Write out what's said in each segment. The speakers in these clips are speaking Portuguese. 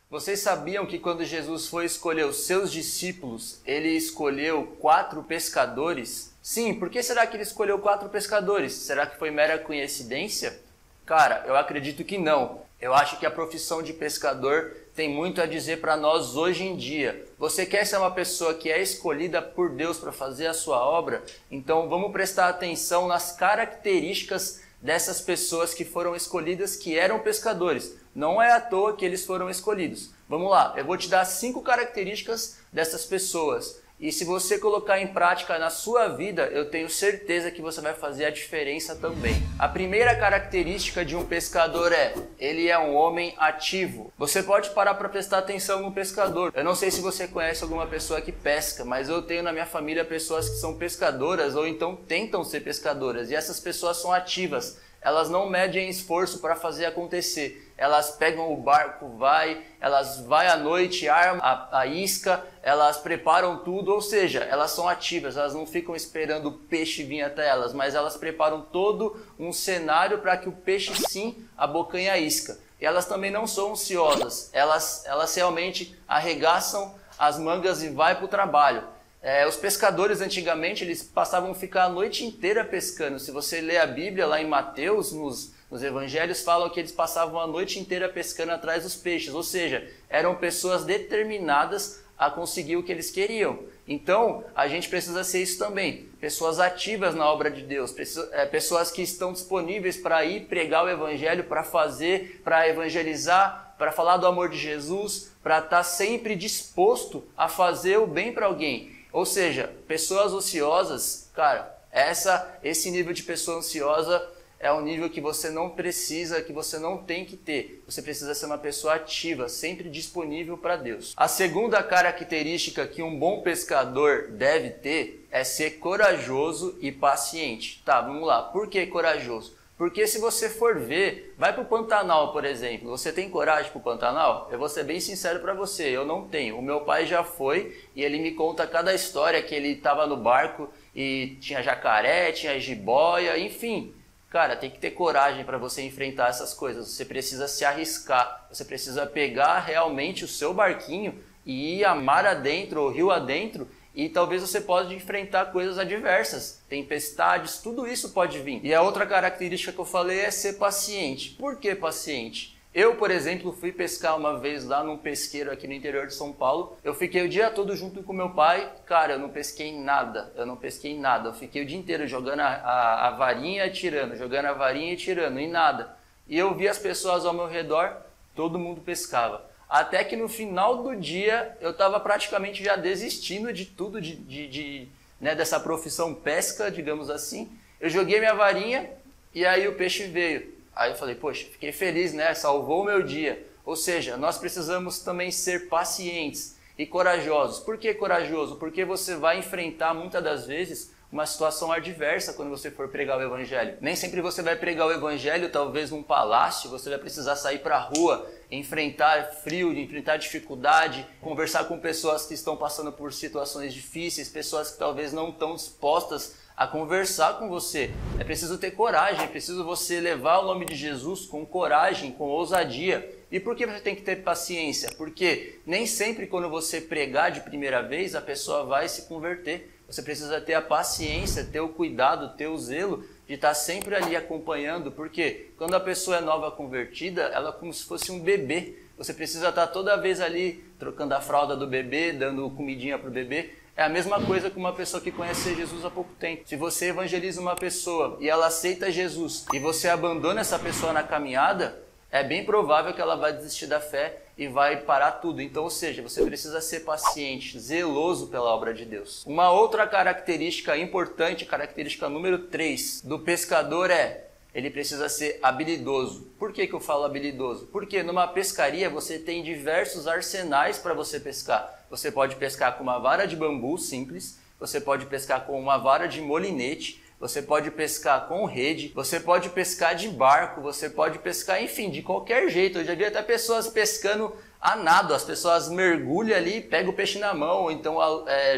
Vocês sabiam que quando Jesus foi escolher os seus discípulos, ele escolheu 4 pescadores? Sim, por que será que ele escolheu 4 pescadores? Será que foi mera coincidência? Cara, eu acredito que não. Eu acho que a profissão de pescador tem muito a dizer para nós hoje em dia. Você quer ser uma pessoa que é escolhida por Deus para fazer a sua obra? Então vamos prestar atenção nas características dessas pessoas que foram escolhidas, que eram pescadores. Não é à toa que eles foram escolhidos. Vamos lá, eu vou te dar 5 características dessas pessoas. E se você colocar em prática na sua vida, eu tenho certeza que você vai fazer a diferença também. A primeira característica de um pescador ele é um homem ativo. Você pode parar para prestar atenção no pescador. Eu não sei se você conhece alguma pessoa que pesca, mas eu tenho na minha família pessoas que são pescadoras ou então tentam ser pescadoras. E essas pessoas são ativas. Elas não medem esforço para fazer acontecer. Elas pegam o barco, elas vão à noite, armam a isca, elas preparam tudo, ou seja, elas são ativas, elas não ficam esperando o peixe vir até elas, mas elas preparam todo um cenário para que o peixe sim abocanhe a isca. E elas também não são ansiosas, elas realmente arregaçam as mangas e vai para o trabalho. Os pescadores antigamente eles passavam a ficar a noite inteira pescando. Se você ler a Bíblia lá em Mateus, nos evangelhos falam que eles passavam a noite inteira pescando atrás dos peixes, ou seja, eram pessoas determinadas a conseguir o que eles queriam. Então, a gente precisa ser isso também, pessoas ativas na obra de Deus, pessoas que estão disponíveis para ir pregar o evangelho, para evangelizar, para falar do amor de Jesus, para estar sempre disposto a fazer o bem para alguém. Ou seja, pessoas ociosas, cara, esse nível de pessoa ansiosa é um nível que você não precisa, que você não tem que ter. Você precisa ser uma pessoa ativa, sempre disponível para Deus. A segunda característica que um bom pescador deve ter é ser corajoso e paciente. Tá, vamos lá. Por que corajoso? Porque se você for ver, vai para o Pantanal, por exemplo. Você tem coragem para o Pantanal? Eu vou ser bem sincero para você, eu não tenho. O meu pai já foi e ele me conta cada história que ele estava no barco e tinha jacaré, tinha jiboia, enfim. Cara, tem que ter coragem para você enfrentar essas coisas. Você precisa se arriscar, você precisa pegar realmente o seu barquinho e ir a mar adentro, ou rio adentro, e talvez você possa enfrentar coisas adversas, tempestades, tudo isso pode vir. E a outra característica que eu falei é ser paciente. Por que paciente? Eu, por exemplo, fui pescar uma vez lá num pesqueiro aqui no interior de São Paulo. Eu fiquei o dia todo junto com meu pai. Cara, eu não pesquei nada. Eu fiquei o dia inteiro jogando a varinha e tirando, jogando a varinha e tirando, e nada. E eu vi as pessoas ao meu redor, todo mundo pescava. Até que no final do dia eu estava praticamente já desistindo de tudo, dessa profissão pesca, digamos assim. Eu joguei minha varinha e aí o peixe veio. Aí eu falei, poxa, fiquei feliz, né? Salvou o meu dia. Ou seja, nós precisamos também ser pacientes e corajosos. Por que corajoso? Porque você vai enfrentar muitas das vezes uma situação adversa quando você for pregar o evangelho. Nem sempre você vai pregar o evangelho, talvez num palácio, você vai precisar sair para a rua, enfrentar frio, enfrentar dificuldade, conversar com pessoas que estão passando por situações difíceis, pessoas que talvez não estão dispostas a conversar com você. É preciso ter coragem, é preciso você levar o nome de Jesus com coragem, com ousadia. E por que você tem que ter paciência? Porque nem sempre quando você pregar de primeira vez, a pessoa vai se converter. Você precisa ter a paciência, ter o cuidado, ter o zelo de estar sempre ali acompanhando, porque quando a pessoa é nova convertida, ela é como se fosse um bebê. Você precisa estar toda vez ali trocando a fralda do bebê, dando comidinha para o bebê. É a mesma coisa que uma pessoa que conhece Jesus há pouco tempo. Se você evangeliza uma pessoa e ela aceita Jesus e você abandona essa pessoa na caminhada, é bem provável que ela vai desistir da fé e vai parar tudo. Então, ou seja, você precisa ser paciente, zeloso pela obra de Deus. Uma outra característica importante, característica número 3 do pescador ele precisa ser habilidoso. Por que eu falo habilidoso? Porque numa pescaria você tem diversos arsenais para você pescar. Você pode pescar com uma vara de bambu simples, você pode pescar com uma vara de molinete, você pode pescar com rede, você pode pescar de barco, você pode pescar, enfim, de qualquer jeito. Eu já vi até pessoas pescando a nado, as pessoas mergulham ali, pegam o peixe na mão, ou então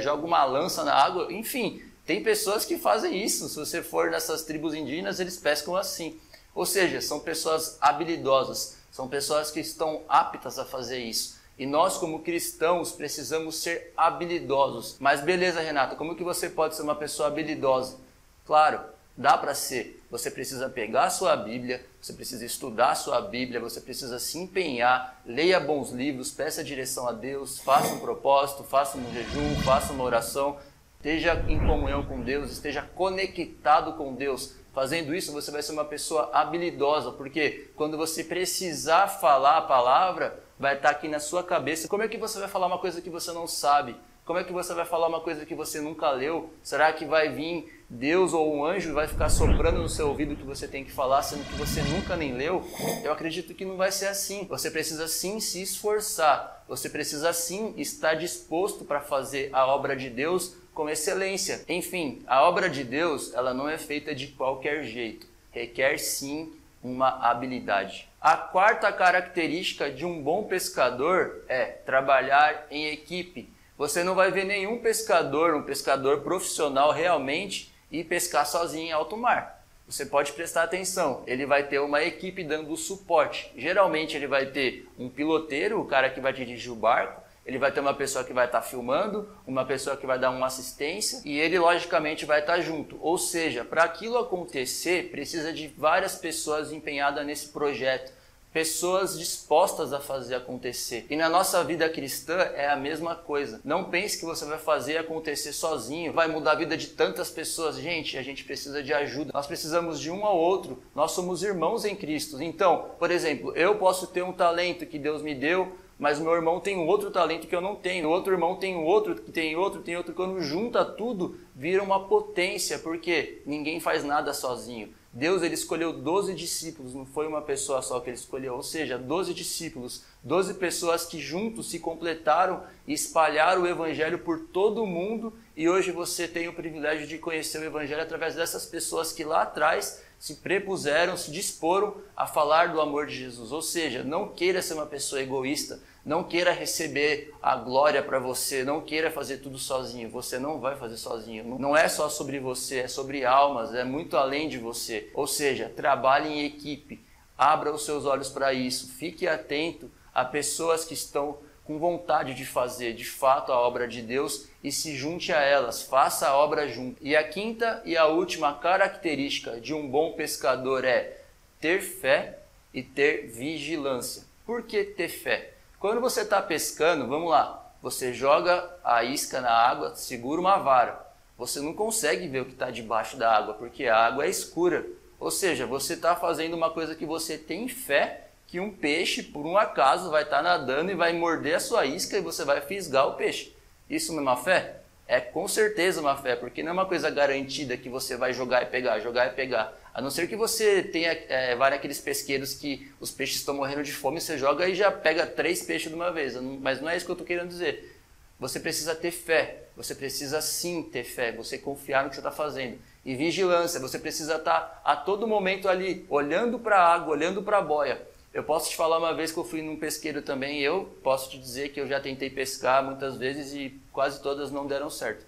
jogam uma lança na água, enfim. Tem pessoas que fazem isso, se você for nessas tribos indígenas, eles pescam assim. Ou seja, são pessoas habilidosas, São pessoas que estão aptas a fazer isso. E nós, como cristãos, precisamos ser habilidosos. Mas beleza, Renata, como que você pode ser uma pessoa habilidosa? Claro, dá para ser. Você precisa pegar a sua Bíblia, você precisa estudar a sua Bíblia, você precisa se empenhar, leia bons livros, peça direção a Deus, faça um propósito, faça um jejum, faça uma oração, esteja em comunhão com Deus, esteja conectado com Deus. Fazendo isso, você vai ser uma pessoa habilidosa, porque quando você precisar falar a palavra, vai estar aqui na sua cabeça. Como é que você vai falar uma coisa que você não sabe? Como é que você vai falar uma coisa que você nunca leu? Será que vai vir Deus ou um anjo e vai ficar soprando no seu ouvido o que você tem que falar, sendo que você nunca nem leu? Eu acredito que não vai ser assim. Você precisa sim se esforçar. Você precisa sim estar disposto para fazer a obra de Deus com excelência. Enfim, a obra de Deus, ela não é feita de qualquer jeito. Requer sim uma habilidade. A quarta característica de um bom pescador é trabalhar em equipe. Você não vai ver nenhum um pescador profissional realmente, ir pescar sozinho em alto mar. Você pode prestar atenção, ele vai ter uma equipe dando suporte. Geralmente ele vai ter um piloteiro, o cara que vai dirigir o barco, ele vai ter uma pessoa que vai estar filmando, uma pessoa que vai dar uma assistência e ele logicamente vai estar junto. Ou seja, para aquilo acontecer, precisa de várias pessoas empenhadas nesse projeto. Pessoas dispostas a fazer acontecer. E na nossa vida cristã é a mesma coisa. Não pense que você vai fazer acontecer sozinho, vai mudar a vida de tantas pessoas. Gente, a gente precisa de ajuda. Nós precisamos de um ao outro. Nós somos irmãos em Cristo. Então, por exemplo, eu posso ter um talento que Deus me deu, mas meu irmão tem um outro talento que eu não tenho. O outro irmão tem um outro, que tem outro. Quando junta tudo, vira uma potência, porque ninguém faz nada sozinho. Deus ele escolheu 12 discípulos, não foi uma pessoa só que ele escolheu, ou seja, 12 discípulos, 12 pessoas que juntos se completaram e espalharam o evangelho por todo o mundo, e hoje você tem o privilégio de conhecer o evangelho através dessas pessoas que lá atrás se prepuseram, se disporam a falar do amor de Jesus. Ou seja, não queira ser uma pessoa egoísta, não queira receber a glória para você, não queira fazer tudo sozinho. Você não vai fazer sozinho. Não é só sobre você, é sobre almas, é muito além de você. Ou seja, trabalhe em equipe, abra os seus olhos para isso, fique atento a pessoas que estão com vontade de fazer de fato a obra de Deus e se junte a elas, faça a obra junto. E a quinta e a última característica de um bom pescador é ter fé e ter vigilância. Por que ter fé? Quando você está pescando, vamos lá, você joga a isca na água, segura uma vara. Você não consegue ver o que está debaixo da água, porque a água é escura. Ou seja, você está fazendo uma coisa que você tem fé, que um peixe, por um acaso, vai estar nadando e vai morder a sua isca e você vai fisgar o peixe. Isso não é uma fé? É com certeza uma fé, porque não é uma coisa garantida que você vai jogar e pegar, jogar e pegar. A não ser que você tenha, vá naqueles pesqueiros que os peixes estão morrendo de fome, você joga e já pega 3 peixes de uma vez. Mas não é isso que eu estou querendo dizer. Você precisa ter fé, você precisa sim ter fé, você confiar no que você está fazendo. E vigilância, você precisa estar a todo momento ali, olhando para a água, olhando para a boia. Eu posso te falar uma vez que eu fui num pesqueiro também, eu posso te dizer que eu já tentei pescar muitas vezes e quase todas não deram certo.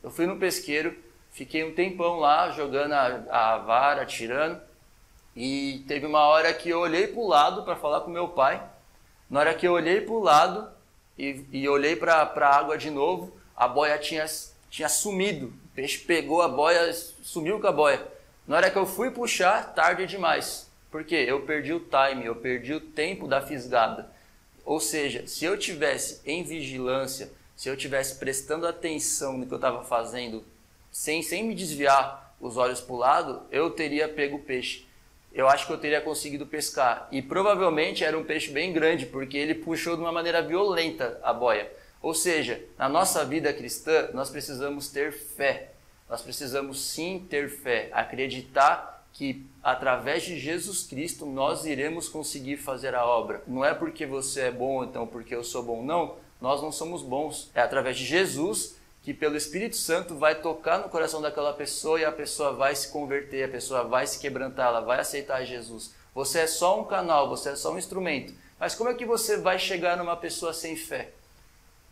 Eu fui num pesqueiro, fiquei um tempão lá jogando a vara, tirando, e teve uma hora que eu olhei para o lado para falar com meu pai. Na hora que eu olhei para o lado e olhei para a água de novo, a boia tinha sumido. O peixe pegou a boia, sumiu com a boia. Na hora que eu fui puxar, tarde demais. Por quê? Eu perdi o time, eu perdi o tempo da fisgada. Ou seja, se eu tivesse em vigilância, se eu tivesse prestando atenção no que eu estava fazendo, sem me desviar os olhos para o lado, eu teria pego o peixe. Eu acho que eu teria conseguido pescar. E provavelmente era um peixe bem grande, porque ele puxou de uma maneira violenta a boia. Ou seja, na nossa vida cristã, nós precisamos ter fé. Nós precisamos sim ter fé, acreditar que através de Jesus Cristo nós iremos conseguir fazer a obra. Não é porque você é bom, então porque eu sou bom, não. Nós não somos bons. É através de Jesus que pelo Espírito Santo vai tocar no coração daquela pessoa e a pessoa vai se converter, a pessoa vai se quebrantar, ela vai aceitar Jesus. Você é só um canal, você é só um instrumento. Mas como é que você vai chegar numa pessoa sem fé?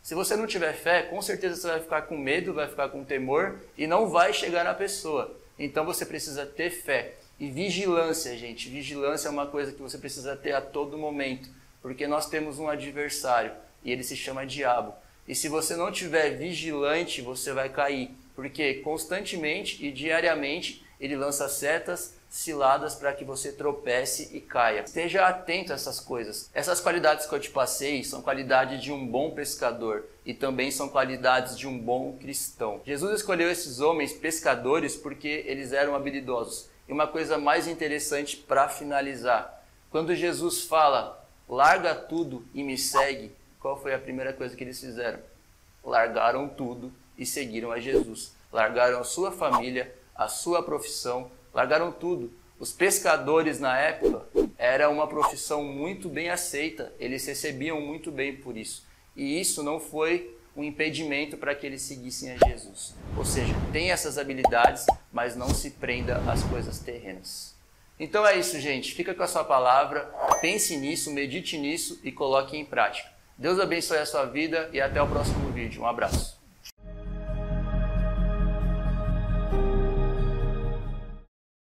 Se você não tiver fé, com certeza você vai ficar com medo, vai ficar com temor e não vai chegar na pessoa. Então você precisa ter fé. E vigilância, gente. Vigilância é uma coisa que você precisa ter a todo momento, porque nós temos um adversário e ele se chama diabo. E se você não estiver vigilante, você vai cair, porque constantemente e diariamente ele lança setas, ciladas para que você tropece e caia. Esteja atento a essas coisas. Essas qualidades que eu te passei são qualidades de um bom pescador e também são qualidades de um bom cristão. Jesus escolheu esses homens pescadores porque eles eram habilidosos. E uma coisa mais interessante para finalizar, quando Jesus fala, larga tudo e me segue, qual foi a primeira coisa que eles fizeram? Largaram tudo e seguiram a Jesus. Largaram a sua família, a sua profissão, largaram tudo. Os pescadores na época era uma profissão muito bem aceita, eles recebiam muito bem por isso. E isso não foi um impedimento para que eles seguissem a Jesus. Ou seja, tem essas habilidades, mas não se prenda às coisas terrenas. Então é isso, gente. Fica com a sua palavra, pense nisso, medite nisso e coloque em prática. Deus abençoe a sua vida e até o próximo vídeo. Um abraço.